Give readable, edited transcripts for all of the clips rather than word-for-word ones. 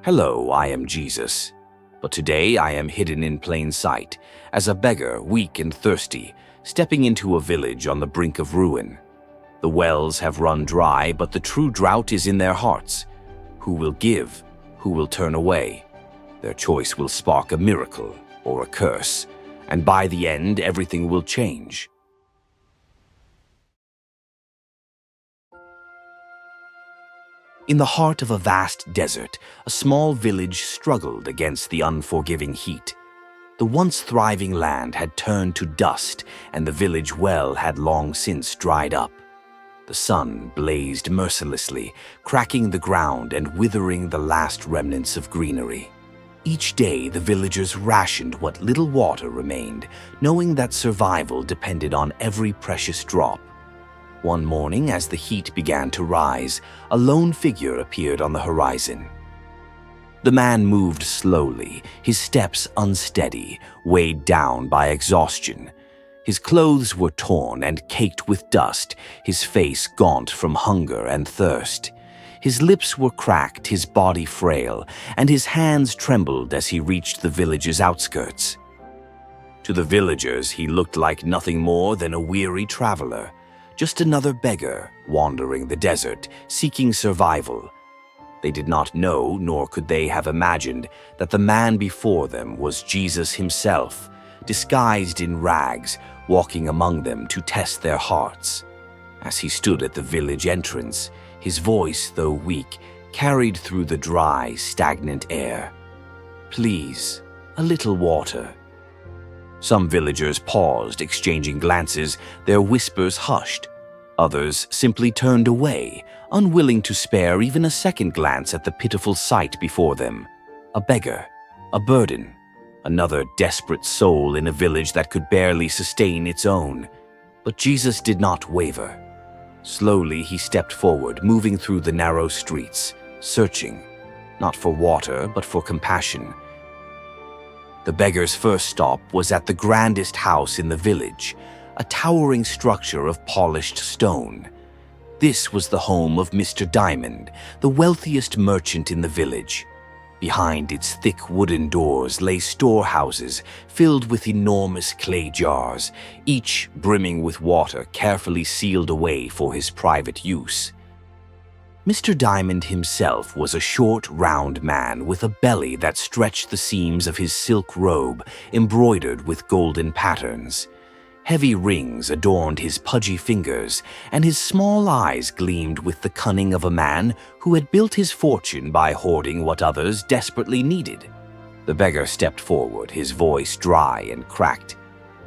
Hello, I am Jesus. But today I am hidden in plain sight, as a beggar, weak and thirsty, stepping into a village on the brink of ruin. The wells have run dry, but the true drought is in their hearts. Who will give? Who will turn away? Their choice will spark a miracle or a curse, and by the end, everything will change. In the heart of a vast desert, a small village struggled against the unforgiving heat. The once thriving land had turned to dust, and the village well had long since dried up. The sun blazed mercilessly, cracking the ground and withering the last remnants of greenery. Each day, the villagers rationed what little water remained, knowing that survival depended on every precious drop. One morning, as the heat began to rise, a lone figure appeared on the horizon. The man moved slowly, his steps unsteady, weighed down by exhaustion. His clothes were torn and caked with dust, his face gaunt from hunger and thirst. His lips were cracked, his body frail, and his hands trembled as he reached the village's outskirts. To the villagers, he looked like nothing more than a weary traveler, just another beggar wandering the desert, seeking survival. They did not know, nor could they have imagined, that the man before them was Jesus himself, disguised in rags, walking among them to test their hearts. As he stood at the village entrance, his voice, though weak, carried through the dry, stagnant air. "Please, a little water." Some villagers paused, exchanging glances, their whispers hushed. Others simply turned away, unwilling to spare even a second glance at the pitiful sight before them. A beggar, a burden, another desperate soul in a village that could barely sustain its own. But Jesus did not waver. Slowly he stepped forward, moving through the narrow streets, searching, not for water, but for compassion. The beggar's first stop was at the grandest house in the village, a towering structure of polished stone. This was the home of Mr. Diamond, the wealthiest merchant in the village. Behind its thick wooden doors lay storehouses filled with enormous clay jars, each brimming with water carefully sealed away for his private use. Mr. Diamond himself was a short, round man with a belly that stretched the seams of his silk robe, embroidered with golden patterns. Heavy rings adorned his pudgy fingers, and his small eyes gleamed with the cunning of a man who had built his fortune by hoarding what others desperately needed. The beggar stepped forward, his voice dry and cracked.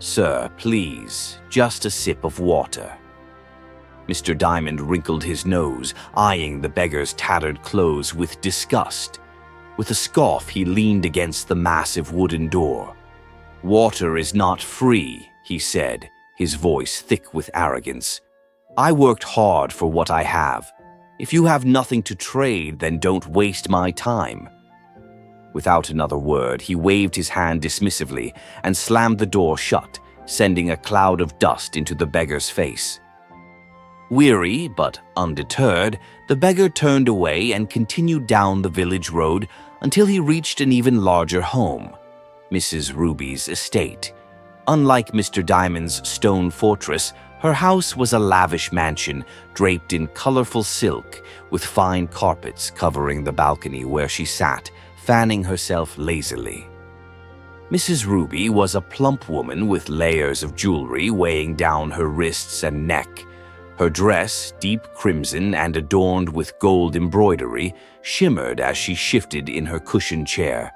"Sir, please, just a sip of water." Mr. Diamond wrinkled his nose, eyeing the beggar's tattered clothes with disgust. With a scoff, he leaned against the massive wooden door. "Water is not free," he said, his voice thick with arrogance. "I worked hard for what I have. If you have nothing to trade, then don't waste my time." Without another word, he waved his hand dismissively and slammed the door shut, sending a cloud of dust into the beggar's face. Weary but undeterred, the beggar turned away and continued down the village road until he reached an even larger home, Mrs. Ruby's estate. Unlike Mr. Diamond's stone fortress, her house was a lavish mansion draped in colorful silk, with fine carpets covering the balcony where she sat, fanning herself lazily. Mrs. Ruby was a plump woman with layers of jewelry weighing down her wrists and neck. Her dress, deep crimson and adorned with gold embroidery, shimmered as she shifted in her cushioned chair.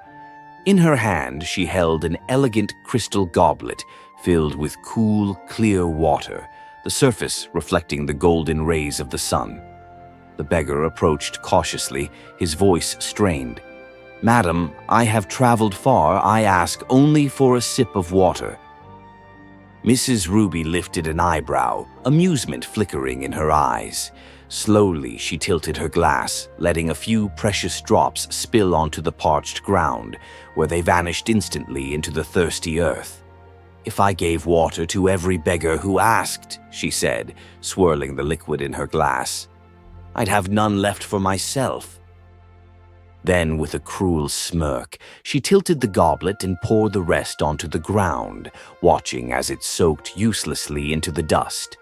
In her hand, she held an elegant crystal goblet filled with cool, clear water, the surface reflecting the golden rays of the sun. The beggar approached cautiously, his voice strained. "Madam, I have traveled far. I ask only for a sip of water." Mrs. Ruby lifted an eyebrow, amusement flickering in her eyes. Slowly, she tilted her glass, letting a few precious drops spill onto the parched ground, where they vanished instantly into the thirsty earth. "If I gave water to every beggar who asked," she said, swirling the liquid in her glass, "I'd have none left for myself." Then, with a cruel smirk, she tilted the goblet and poured the rest onto the ground, watching as it soaked uselessly into the dust.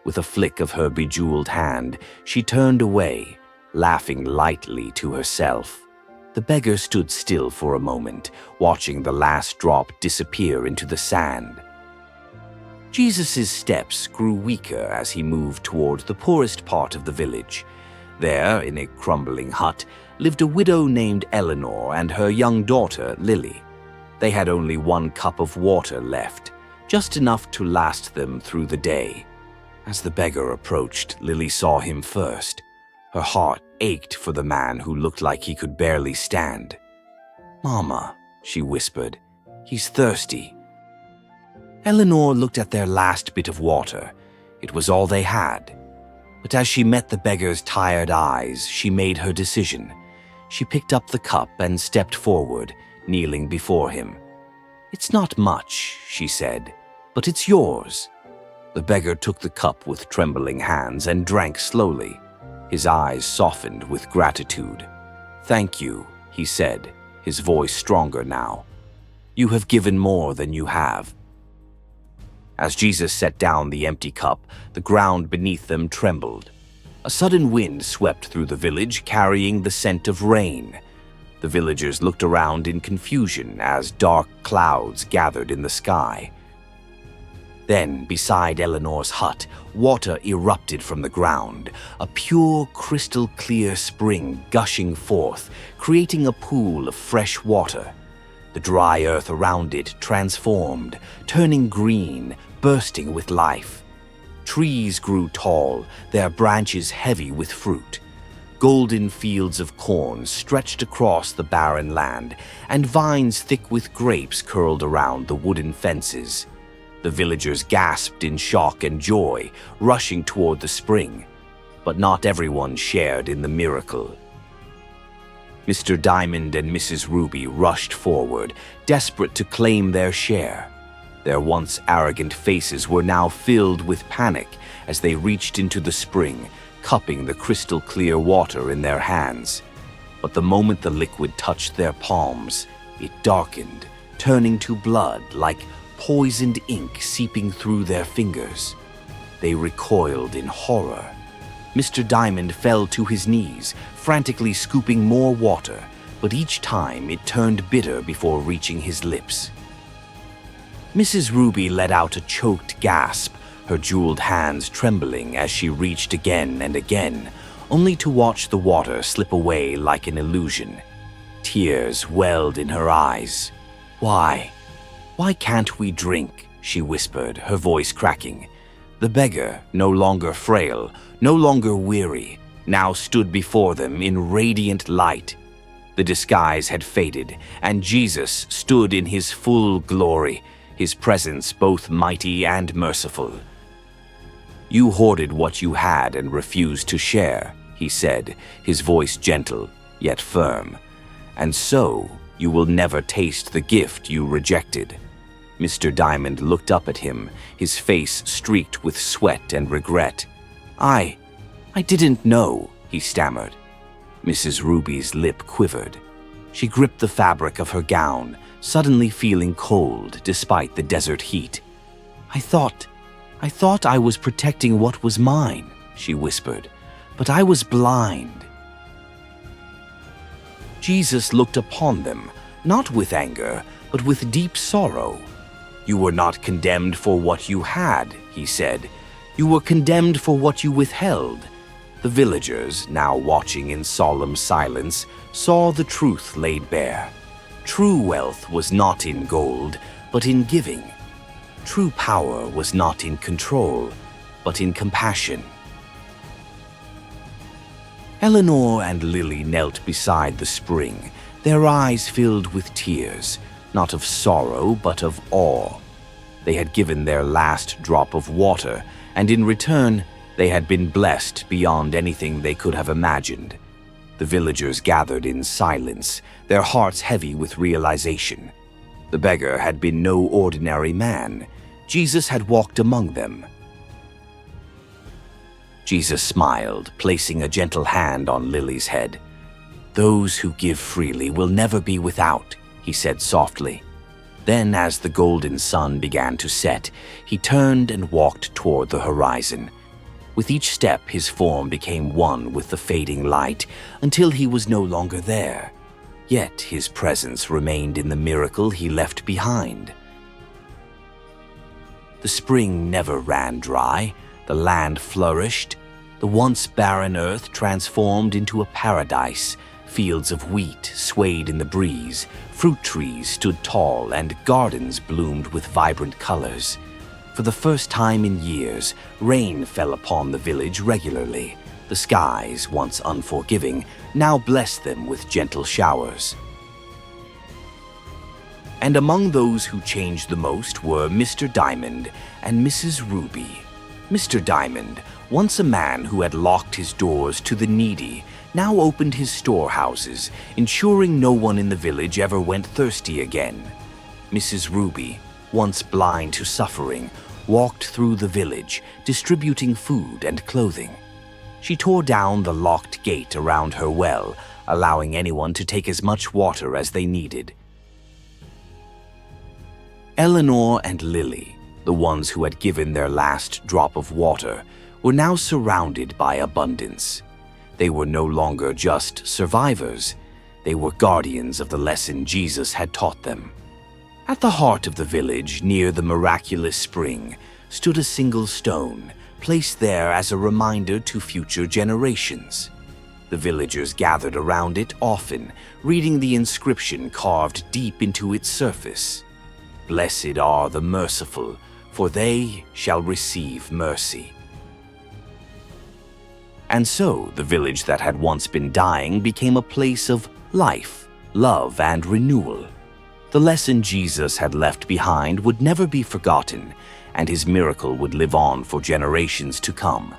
With a flick of her bejeweled hand, she turned away, laughing lightly to herself. The beggar stood still for a moment, watching the last drop disappear into the sand. Jesus' steps grew weaker as he moved toward the poorest part of the village. There, in a crumbling hut, lived a widow named Eleanor and her young daughter, Lily. They had only 1 cup of water left, just enough to last them through the day. As the beggar approached, Lily saw him first. Her heart ached for the man who looked like he could barely stand. "Mama," she whispered, "he's thirsty." Eleanor looked at their last bit of water. It was all they had. But as she met the beggar's tired eyes, she made her decision. She picked up the cup and stepped forward, kneeling before him. "It's not much," she said, "but it's yours." The beggar took the cup with trembling hands and drank slowly. His eyes softened with gratitude. "Thank you," he said, his voice stronger now. "You have given more than you have." As Jesus set down the empty cup, the ground beneath them trembled. A sudden wind swept through the village, carrying the scent of rain. The villagers looked around in confusion as dark clouds gathered in the sky. Then, beside Eleanor's hut, water erupted from the ground, a pure, crystal-clear spring gushing forth, creating a pool of fresh water. The dry earth around it transformed, turning green, bursting with life. Trees grew tall, their branches heavy with fruit. Golden fields of corn stretched across the barren land, and vines thick with grapes curled around the wooden fences. The villagers gasped in shock and joy, rushing toward the spring. But not everyone shared in the miracle. Mr. Diamond and Mrs. Ruby rushed forward, desperate to claim their share. Their once arrogant faces were now filled with panic as they reached into the spring, cupping the crystal-clear water in their hands. But the moment the liquid touched their palms, it darkened, turning to blood like poisoned ink seeping through their fingers. They recoiled in horror. Mr. Diamond fell to his knees, frantically scooping more water, but each time it turned bitter before reaching his lips. Mrs. Ruby let out a choked gasp, her jeweled hands trembling as she reached again and again, only to watch the water slip away like an illusion. Tears welled in her eyes. "Why can't we drink?" she whispered, her voice cracking. The beggar, no longer frail, no longer weary, now stood before them in radiant light. The disguise had faded, and Jesus stood in his full glory, his presence both mighty and merciful. "You hoarded what you had and refused to share," he said, his voice gentle, yet firm. "And so you will never taste the gift you rejected." Mr. Diamond looked up at him, his face streaked with sweat and regret. I didn't know," he stammered. Mrs. Ruby's lip quivered. She gripped the fabric of her gown, suddenly feeling cold despite the desert heat. I thought I was protecting what was mine," she whispered, "but I was blind." Jesus looked upon them, not with anger, but with deep sorrow. "You were not condemned for what you had," he said. "You were condemned for what you withheld." The villagers, now watching in solemn silence, saw the truth laid bare. True wealth was not in gold, but in giving. True power was not in control, but in compassion. Eleanor and Lily knelt beside the spring, their eyes filled with tears, not of sorrow but of awe. They had given their last drop of water, and in return, they had been blessed beyond anything they could have imagined. The villagers gathered in silence, their hearts heavy with realization. The beggar had been no ordinary man. Jesus had walked among them. Jesus smiled, placing a gentle hand on Lily's head. "Those who give freely will never be without," he said softly. Then, as the golden sun began to set, he turned and walked toward the horizon. With each step, his form became one with the fading light until he was no longer there. Yet his presence remained in the miracle he left behind. The spring never ran dry, the land flourished, the once barren earth transformed into a paradise. Fields of wheat swayed in the breeze, fruit trees stood tall, and gardens bloomed with vibrant colors. For the first time in years, rain fell upon the village regularly. The skies, once unforgiving, now blessed them with gentle showers. And among those who changed the most were Mr. Diamond and Mrs. Ruby. Mr. Diamond, once a man who had locked his doors to the needy, now opened his storehouses, ensuring no one in the village ever went thirsty again. Mrs. Ruby, once blind to suffering, walked through the village, distributing food and clothing. She tore down the locked gate around her well, allowing anyone to take as much water as they needed. Eleanor and Lily, the ones who had given their last drop of water, were now surrounded by abundance. They were no longer just survivors. They were guardians of the lesson Jesus had taught them. At the heart of the village, near the miraculous spring, stood a single stone, placed there as a reminder to future generations. The villagers gathered around it often, reading the inscription carved deep into its surface. "Blessed are the merciful, for they shall receive mercy." And so, the village that had once been dying became a place of life, love, and renewal. The lesson Jesus had left behind would never be forgotten, and his miracle would live on for generations to come.